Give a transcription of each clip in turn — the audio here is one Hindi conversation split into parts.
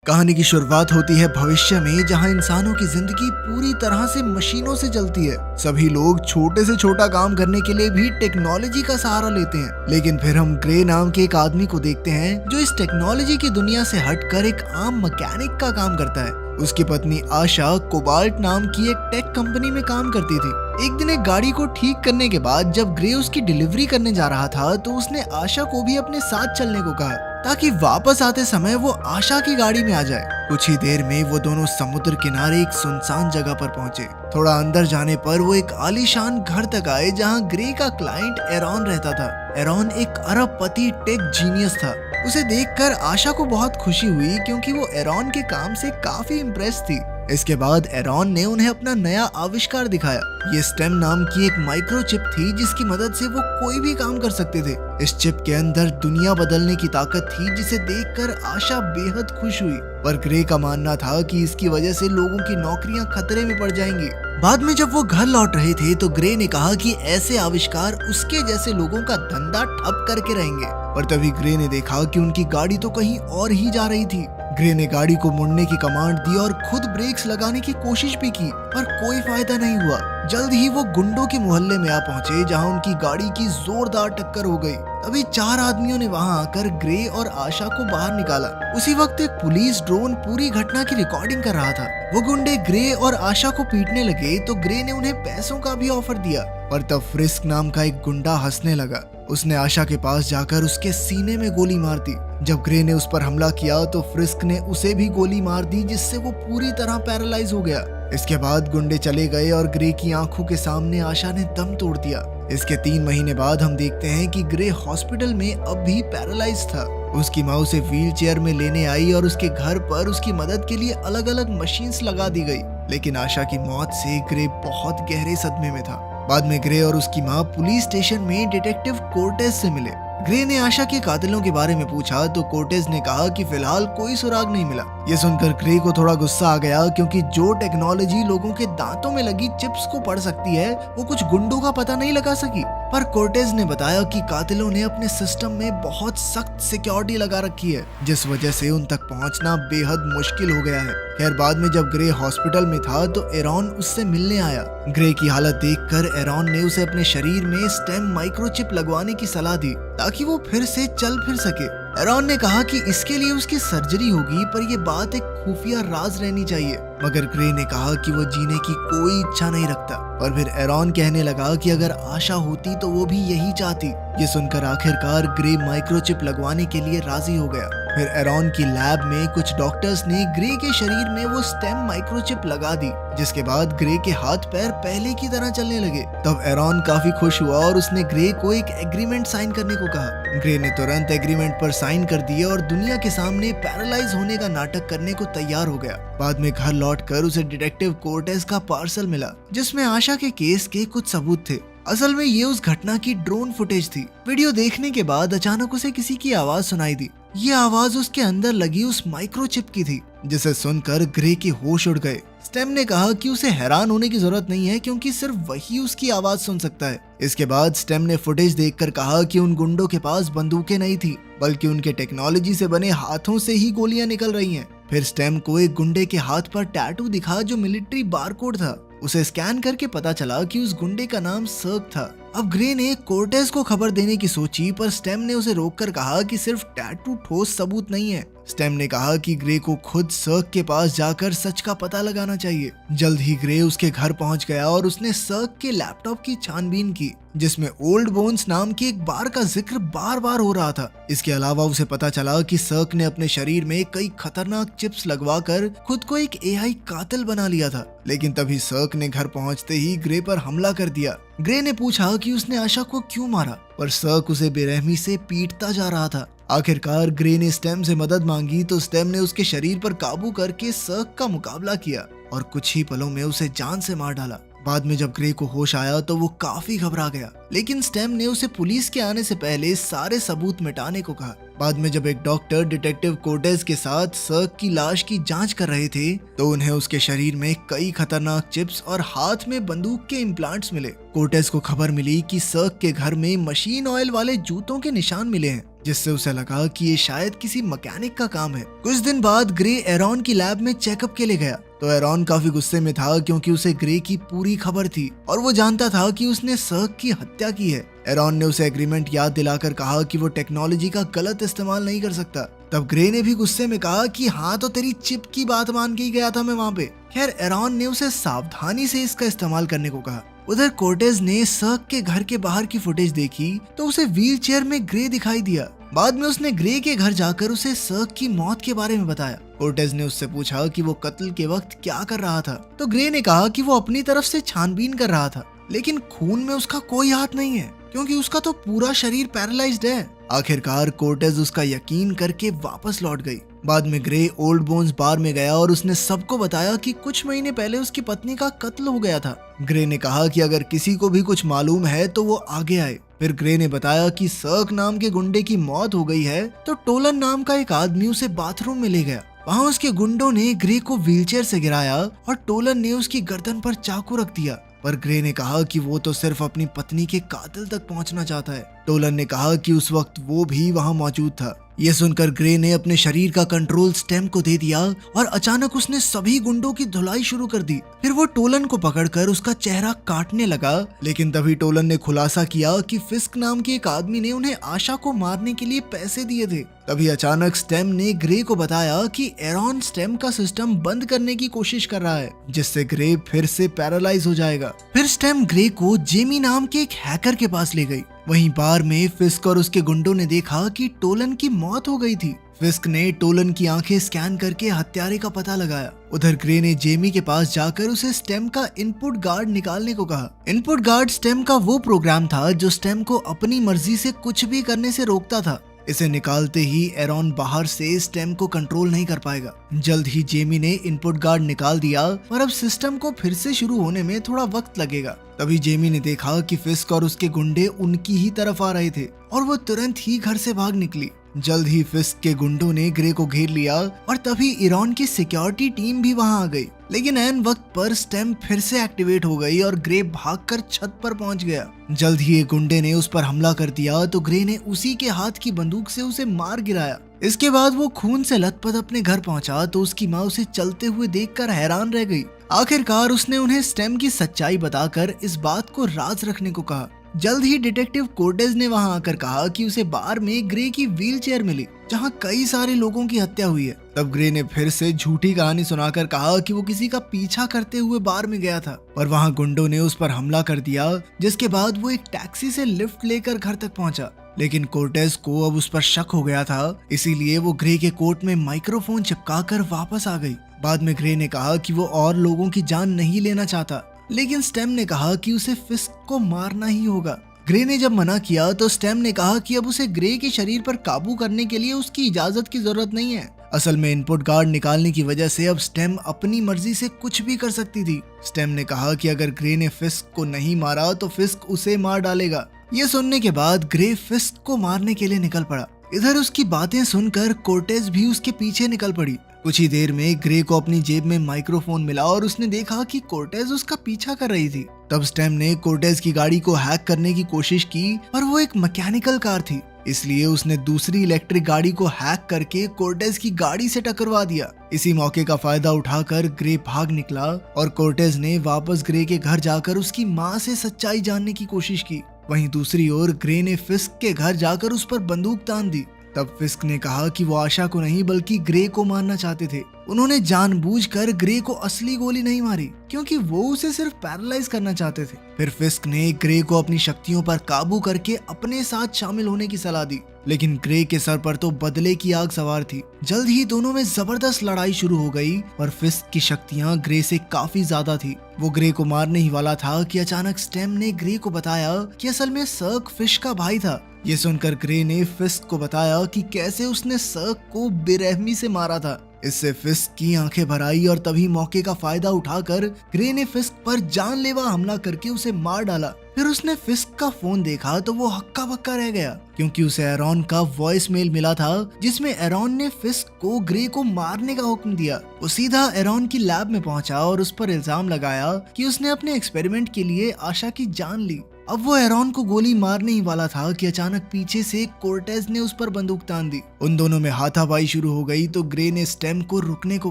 कहानी की शुरुआत होती है भविष्य में, जहां इंसानों की जिंदगी पूरी तरह से मशीनों से चलती है। सभी लोग छोटे से छोटा काम करने के लिए भी टेक्नोलॉजी का सहारा लेते हैं। लेकिन फिर हम ग्रे नाम के एक आदमी को देखते हैं जो इस टेक्नोलॉजी की दुनिया से हटकर एक आम मैकेनिक का काम करता है। उसकी पत्नी आशा कोबाल्ट नाम की एक टेक कंपनी में काम करती थी। एक दिन एक गाड़ी को ठीक करने के बाद जब ग्रे उसकी डिलीवरी करने जा रहा था तो उसने आशा को भी अपने साथ चलने को कहा ताकि वापस आते समय वो आशा की गाड़ी में आ जाए। कुछ ही देर में वो दोनों समुद्र किनारे एक सुनसान जगह पर पहुंचे। थोड़ा अंदर जाने पर वो एक आलीशान घर तक आए जहां ग्रे का क्लाइंट एरॉन रहता था। एरॉन एक अरबपति टेक जीनियस था। उसे देखकर आशा को बहुत खुशी हुई क्योंकि वो एरॉन के काम से काफी इम्प्रेस थी। इसके बाद एरॉन ने उन्हें अपना नया आविष्कार दिखाया। ये स्टेम नाम की एक माइक्रोचिप थी जिसकी मदद से वो कोई भी काम कर सकते थे। इस चिप के अंदर दुनिया बदलने की ताकत थी जिसे देखकर आशा बेहद खुश हुई। पर ग्रे का मानना था कि इसकी वजह से लोगों की नौकरियां खतरे में पड़ जाएंगी। बाद में जब वो घर लौट रहे थे तो ग्रे ने कहा कि ऐसे आविष्कार उसके जैसे लोगों का धंधा ठप करके रहेंगे। पर तभी ग्रे ने देखा कि उनकी गाड़ी तो कहीं और ही जा रही थी। ग्रे ने गाड़ी को मुड़ने की कमांड दी और खुद ब्रेक्स लगाने की कोशिश भी की, पर कोई फायदा नहीं हुआ। जल्द ही वो गुंडों के मोहल्ले में आ पहुंचे जहां उनकी गाड़ी की जोरदार टक्कर हो गई। तभी 4 आदमियों ने वहां आकर ग्रे और आशा को बाहर निकाला। उसी वक्त एक पुलिस ड्रोन पूरी घटना की रिकॉर्डिंग कर रहा था। वो गुंडे ग्रे और आशा को पीटने लगे तो ग्रे ने उन्हें पैसों का भी ऑफर दिया। पर तब फ्रिस्क नाम का एक गुंडा हंसने लगा। उसने आशा के पास जाकर उसके सीने में गोली मार दी। जब ग्रे ने उस पर हमला किया तो फ्रिस्क ने उसे भी गोली मार दी जिससे वो पूरी तरह पैरालाइज हो गया। इसके बाद गुंडे चले गए और ग्रे की आंखों के सामने आशा ने दम तोड़ दिया। इसके 3 महीने बाद हम देखते हैं कि ग्रे हॉस्पिटल में अब भी पैरालाइज था। उसकी माँ उसे व्हील चेयर में लेने आई और उसके घर पर उसकी मदद के लिए अलग अलग मशीन्स लगा दी गई। लेकिन आशा की मौत से ग्रे बहुत गहरे सदमे में था। बाद में ग्रे और उसकी माँ पुलिस स्टेशन में डिटेक्टिव कोर्टेज से मिले। ग्रे ने आशा के कातिलों के बारे में पूछा तो कोर्टेज ने कहा कि फिलहाल कोई सुराग नहीं मिला। ये सुनकर ग्रे को थोड़ा गुस्सा आ गया क्योंकि जो टेक्नोलॉजी लोगों के दांतों में लगी चिप्स को पढ़ सकती है वो कुछ गुंडों का पता नहीं लगा सकी। पर कोर्टेज ने बताया कि कातिलों ने अपने सिस्टम में बहुत सख्त सिक्योरिटी लगा रखी है जिस वजह से उन तक पहुंचना बेहद मुश्किल हो गया है। खैर बाद में जब ग्रे हॉस्पिटल में था तो एरॉन उससे मिलने आया। ग्रे की हालत देखकर एरॉन ने उसे अपने शरीर में स्टेम माइक्रोचिप लगवाने की सलाह दी ताकि वो फिर से चल फिर सके। एरॉन ने कहा कि इसके लिए उसकी सर्जरी होगी पर यह बात एक खुफिया राज रहनी चाहिए। मगर ग्रे ने कहा कि वो जीने की कोई इच्छा नहीं रखता। और फिर एरॉन कहने लगा कि अगर आशा होती तो वो भी यही चाहती। ये सुनकर आखिरकार ग्रे माइक्रोचिप लगवाने के लिए राजी हो गया। फिर एरॉन की लैब में कुछ डॉक्टर्स ने ग्रे के शरीर में वो स्टेम माइक्रोचिप लगा दी जिसके बाद ग्रे के हाथ पैर पहले की तरह चलने लगे। तब एरॉन काफी खुश हुआ और उसने ग्रे को एक एग्रीमेंट साइन करने को कहा। ग्रे ने तुरंत एग्रीमेंट पर साइन कर दिया और दुनिया के सामने पैरालाइज होने का नाटक करने को तैयार हो गया। बाद में घर लौटकर उसे डिटेक्टिव कोर्टेज का पार्सल मिला जिसमें आशा के केस के कुछ सबूत थे। असल में ये उस घटना की ड्रोन फुटेज थी। वीडियो देखने के बाद अचानक उसे किसी की आवाज सुनाई दी। ये आवाज उसके अंदर लगी उस माइक्रोचिप की थी जिसे सुनकर ग्रे के होश उड़ गए। स्टेम ने कहा कि उसे हैरान होने की जरूरत नहीं है क्योंकि सिर्फ वही उसकी आवाज सुन सकता है। इसके बाद स्टेम ने फुटेज देखकर कहा कि उन गुंडों के पास बंदूकें नहीं थी बल्कि उनके टेक्नोलॉजी से बने हाथों से ही गोलियां निकल रही हैं। फिर स्टेम को एक गुंडे के हाथ पर टैटू दिखा जो मिलिट्री बारकोड था। उसे स्कैन करके पता चला कि उस गुंडे का नाम सर्क था। अब ग्रे ने कोर्टेज को खबर देने की सोची पर स्टेम ने उसे रोककर कहा कि सिर्फ टैटू ठोस सबूत नहीं है। स्टेम ने कहा कि ग्रे को खुद सर्क के पास जाकर सच का पता लगाना चाहिए। जल्द ही ग्रे उसके घर पहुंच गया और उसने सर्क के लैपटॉप की छानबीन की जिसमें ओल्ड बोन्स नाम की एक बार का जिक्र बार बार हो रहा था। इसके अलावा उसे पता चला कि सर्क ने अपने शरीर में कई खतरनाक चिप्स लगवाकर खुद को एक एआई कातिल बना लिया था। लेकिन तभी सर्क ने घर पहुंचते ही ग्रे पर हमला कर दिया। ग्रे ने पूछा कि उसने आशा को क्यों मारा पर सर्क उसे बेरहमी से पीटता जा रहा था। आखिरकार ग्रे ने स्टेम से मदद मांगी तो स्टेम ने उसके शरीर पर काबू करके सर्क का मुकाबला किया और कुछ ही पलों में उसे जान से मार डाला। बाद में जब ग्रे को होश आया तो वो काफी घबरा गया लेकिन स्टेम ने उसे पुलिस के आने से पहले सारे सबूत मिटाने को कहा। बाद में जब एक डॉक्टर डिटेक्टिव कोर्टेज के साथ सर्क की लाश की जांच कर रहे थे तो उन्हें उसके शरीर में कई खतरनाक चिप्स और हाथ में बंदूक के इम्प्लांट्स मिले। कोर्टेज को खबर मिली कि सर्क के घर में मशीन ऑयल वाले जूतों के निशान मिले हैं जिससे उसे लगा कि ये शायद किसी मैकेनिक का काम है। कुछ दिन बाद ग्रे एरॉन की लैब में चेकअप के लिए गया तो एरॉन काफी गुस्से में था क्योंकि उसे ग्रे की पूरी खबर थी और वो जानता था कि उसने सर्क की हत्या की है। एरॉन ने उसे एग्रीमेंट याद दिलाकर कहा कि वो टेक्नोलॉजी का गलत इस्तेमाल नहीं कर सकता। तब ग्रे ने भी गुस्से में कहा कि हाँ तो तेरी चिप की बात मान के ही गया था मैं वहाँ पे। खैर एरॉन ने उसे सावधानी से इसका इस्तेमाल करने को कहा। उधर कोर्टेज ने सर्क के घर के बाहर की फुटेज देखी तो उसे व्हील चेयर में ग्रे दिखाई दिया। बाद में उसने ग्रे के घर जाकर उसे सर्क की मौत के बारे में बताया। कोर्टेज ने उससे पूछा कि वो कत्ल के वक्त क्या कर रहा था तो ग्रे ने कहा कि वो अपनी तरफ से छानबीन कर रहा था, लेकिन खून में उसका कोई हाथ नहीं है क्योंकि उसका तो पूरा शरीर पैरालाइज्ड है। आखिरकार कोर्टेज उसका यकीन करके वापस लौट गई। बाद में ग्रे ओल्ड बोन्स बार में गया और उसने सबको बताया कि कुछ महीने पहले उसकी पत्नी का कत्ल हो गया था। ग्रे ने कहा कि अगर किसी को भी कुछ मालूम है तो वो आगे आए। फिर ग्रे ने बताया कि सर्क नाम के गुंडे की मौत हो गई है तो टोलन नाम का एक आदमी उसे बाथरूम में ले गया। वहाँ उसके गुंडों ने ग्रे को व्हीलचेयर से गिराया और टोलन ने उसकी गर्दन पर चाकू रख दिया, पर ग्रे ने कहा कि वो तो सिर्फ अपनी पत्नी के कातिल तक पहुंचना चाहता है। टोलन ने कहा कि उस वक्त वो भी वहां मौजूद था। ये सुनकर ग्रे ने अपने शरीर का कंट्रोल स्टेम को दे दिया और अचानक उसने सभी गुंडों की धुलाई शुरू कर दी। फिर वो टोलन को पकड़कर उसका चेहरा काटने लगा, लेकिन तभी टोलन ने खुलासा किया कि फिस्क नाम के एक आदमी ने उन्हें आशा को मारने के लिए पैसे दिए थे। तभी अचानक स्टेम ने ग्रे को बताया कि एरॉन स्टेम का सिस्टम बंद करने की कोशिश कर रहा है, जिससे ग्रे फिर से पैरालाइज हो जाएगा। फिर स्टेम ग्रे को जेमी नाम के एक हैकर के पास ले गई। वहीं बार में फिस्क और उसके गुंडों ने देखा कि टोलन की मौत हो गई थी। फिस्क ने टोलन की आंखें स्कैन करके हत्यारे का पता लगाया। उधर ग्रे ने जेमी के पास जाकर उसे स्टेम का इनपुट गार्ड निकालने को कहा। इनपुट गार्ड स्टेम का वो प्रोग्राम था जो स्टेम को अपनी मर्जी से कुछ भी करने से रोकता था। इसे निकालते ही एरॉन बाहर से स्टेम को कंट्रोल नहीं कर पाएगा। जल्द ही जेमी ने इनपुट गार्ड निकाल दिया, पर अब सिस्टम को फिर से शुरू होने में थोड़ा वक्त लगेगा। तभी जेमी ने देखा कि फिस्क और उसके गुंडे उनकी ही तरफ आ रहे थे और वो तुरंत ही घर से भाग निकली। जल्द ही फिस्क के गुंडों ने ग्रे को घेर लिया और तभी एरॉन की सिक्योरिटी टीम भी वहां आ गई। लेकिन ऐन वक्त पर स्टेम फिर से एक्टिवेट हो गई और ग्रे भागकर छत पर पहुंच गया। जल्द ही एक गुंडे ने उस पर हमला कर दिया तो ग्रे ने उसी के हाथ की बंदूक से उसे मार गिराया। इसके बाद वो खून से लथपथ अपने घर पहुंचा तो उसकी माँ उसे चलते हुए देखकर हैरान रह गई। आखिरकार उसने उन्हें स्टेम की सच्चाई बताकर इस बात को राज रखने को कहा। जल्द ही डिटेक्टिव कोर्टेज ने वहां आकर कहा कि उसे बार में ग्रे की व्हील चेयर मिली जहां कई सारे लोगों की हत्या हुई है। तब ग्रे ने फिर से झूठी कहानी सुनाकर कहा कि वो किसी का पीछा करते हुए बार में गया था, पर वहां गुंडों ने उस पर हमला कर दिया, जिसके बाद वो एक टैक्सी से लिफ्ट लेकर घर तक पहुंचा। लेकिन कोर्टेज को अब उस पर शक हो गया था, इसीलिए वो ग्रे के कोट में माइक्रोफोन चिपकाकर वापस आ गई। बाद में ग्रे ने कहा कि वो और लोगों की जान नहीं लेना चाहता, लेकिन स्टेम ने कहा कि उसे फिस्क को मारना ही होगा। ग्रे ने जब मना किया तो स्टेम ने कहा कि अब उसे ग्रे के शरीर पर काबू करने के लिए उसकी इजाजत की जरूरत नहीं है। असल में इनपुट गार्ड निकालने की वजह से अब स्टेम अपनी मर्जी से कुछ भी कर सकती थी। स्टेम ने कहा कि अगर ग्रे ने फिस्क को नहीं मारा तो फिस्क उसे मार डालेगा। ये सुनने के बाद ग्रे फिस्क को मारने के लिए निकल पड़ा। इधर उसकी बातें सुनकर कोर्टेज भी उसके पीछे निकल पड़ी। कुछ ही देर में ग्रे को अपनी जेब में माइक्रोफोन मिला और उसने देखा कि कोर्टेज उसका पीछा कर रही थी। तब स्टेम ने कोर्टेज की गाड़ी को हैक करने की कोशिश की, पर वो एक मैकेनिकल कार थी, इसलिए उसने दूसरी इलेक्ट्रिक गाड़ी को हैक करके कोर्टेज की गाड़ी से टकरवा दिया। इसी मौके का फायदा उठाकर ग्रे भाग निकला और कोर्टेज ने वापस ग्रे के घर जाकर उसकी माँ से सच्चाई जानने की कोशिश की। वहीं दूसरी ओर ग्रे ने फिस्क के घर जाकर उस पर बंदूक तान दी। तब फिस्क ने कहा कि वो आशा को नहीं बल्कि ग्रे को मारना चाहते थे। उन्होंने जानबूझकर ग्रे को असली गोली नहीं मारी क्योंकि वो उसे सिर्फ पैरालाइज करना चाहते थे। फिर फिस्क ने ग्रे को अपनी शक्तियों पर काबू करके अपने साथ शामिल होने की सलाह दी, लेकिन ग्रे के सर पर तो बदले की आग सवार थी। जल्द ही दोनों में जबरदस्त लड़ाई शुरू हो गई और फिस्क की शक्तियां ग्रे से काफी ज्यादा थी। वो ग्रे को मारने ही वाला था कि अचानक स्टेम ने ग्रे को बताया कि असल में सर्क फिश का भाई था। ये सुनकर ग्रे ने फिस्क को बताया कि कैसे उसने सर्क को बेरहमी से मारा था। इससे फिस्क की आंखें भर आई और तभी मौके का फायदा उठाकर ग्रे ने फिस्क पर जानलेवा हमला करके उसे मार डाला। फिर उसने फिस्क का फोन देखा तो वो हक्का बक्का रह गया। क्योंकि उसे एरॉन का वॉइस मेल मिला था जिसमें एरॉन ने फिस्क को ग्रे को मारने का हुक्म दिया। वो सीधा एरॉन की लैब में पहुंचा और उस पर इल्जाम लगाया कि उसने अपने एक्सपेरिमेंट के लिए आशा की जान ली। अब वो एरॉन को गोली मारने ही वाला था कि अचानक पीछे से कोर्टेज ने उस पर बंदूक तान दी। उन दोनों में हाथापाई शुरू हो गई तो ग्रे ने स्टेम को रुकने को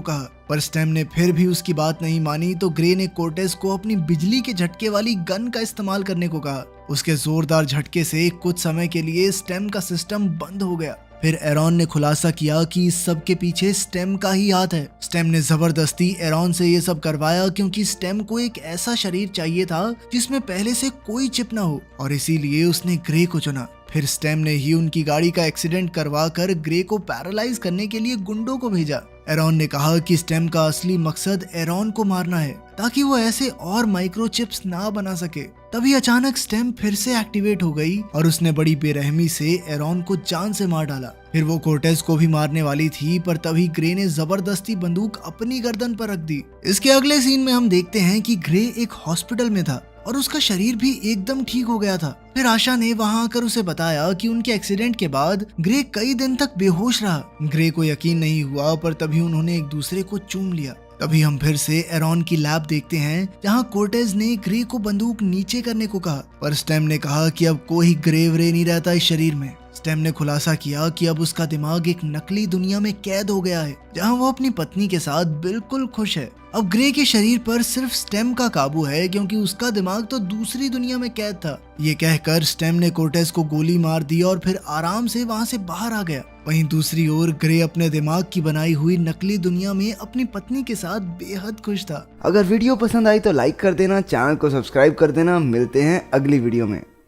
कहा, पर स्टेम ने फिर भी उसकी बात नहीं मानी तो ग्रे ने कोर्टेज को अपनी बिजली के झटके वाली गन का इस्तेमाल करने को कहा। उसके जोरदार झटके से कुछ समय के लिए स्टेम का सिस्टम बंद हो गया। फिर एरॉन ने खुलासा किया कि इस सब के पीछे स्टेम का ही हाथ है। स्टेम ने जबरदस्ती एरॉन से ये सब करवाया क्योंकि स्टेम को एक ऐसा शरीर चाहिए था जिसमें पहले से कोई चिप ना हो और इसीलिए उसने ग्रे को चुना। फिर स्टेम ने ही उनकी गाड़ी का एक्सीडेंट करवा कर ग्रे को पैरालाइज करने के लिए गुंडों को भेजा। एरॉन ने कहा कि स्टेम का असली मकसद एरॉन को मारना है ताकि वो ऐसे और माइक्रोचिप्स ना बना सके। तभी अचानक स्टेम फिर से एक्टिवेट हो गई और उसने बड़ी बेरहमी से एरॉन को जान से मार डाला। फिर वो कोर्टेज को भी मारने वाली थी, पर तभी ग्रे ने जबरदस्ती बंदूक अपनी गर्दन पर रख दी। इसके अगले सीन में हम देखते हैं कि ग्रे एक हॉस्पिटल में था और उसका शरीर भी एकदम ठीक हो गया था। फिर आशा ने वहां आकर उसे बताया कि उनके एक्सीडेंट के बाद ग्रे कई दिन तक बेहोश रहा। ग्रे को यकीन नहीं हुआ, पर तभी उन्होंने एक दूसरे को चूम लिया। तभी हम फिर से एरॉन की लैब देखते हैं जहां कोर्टेज ने ग्रे को बंदूक नीचे करने को कहा, पर स्टेम ने कहा कि अब कोई ग्रे व्रे नहीं रहता इस शरीर में। स्टेम ने खुलासा किया कि अब उसका दिमाग एक नकली दुनिया में कैद हो गया है जहां वो अपनी पत्नी के साथ बिल्कुल खुश है। अब ग्रे के शरीर पर सिर्फ स्टेम का काबू है क्योंकि उसका दिमाग तो दूसरी दुनिया में कैद था। ये कहकर स्टेम ने कोर्टेज को गोली मार दी और फिर आराम से वहां से बाहर आ गया। वहीं दूसरी ओर ग्रे अपने दिमाग की बनाई हुई नकली दुनिया में अपनी पत्नी के साथ बेहद खुश था। अगर वीडियो पसंद आई तो लाइक कर देना, चैनल को सब्सक्राइब कर देना। मिलते हैं अगली वीडियो में।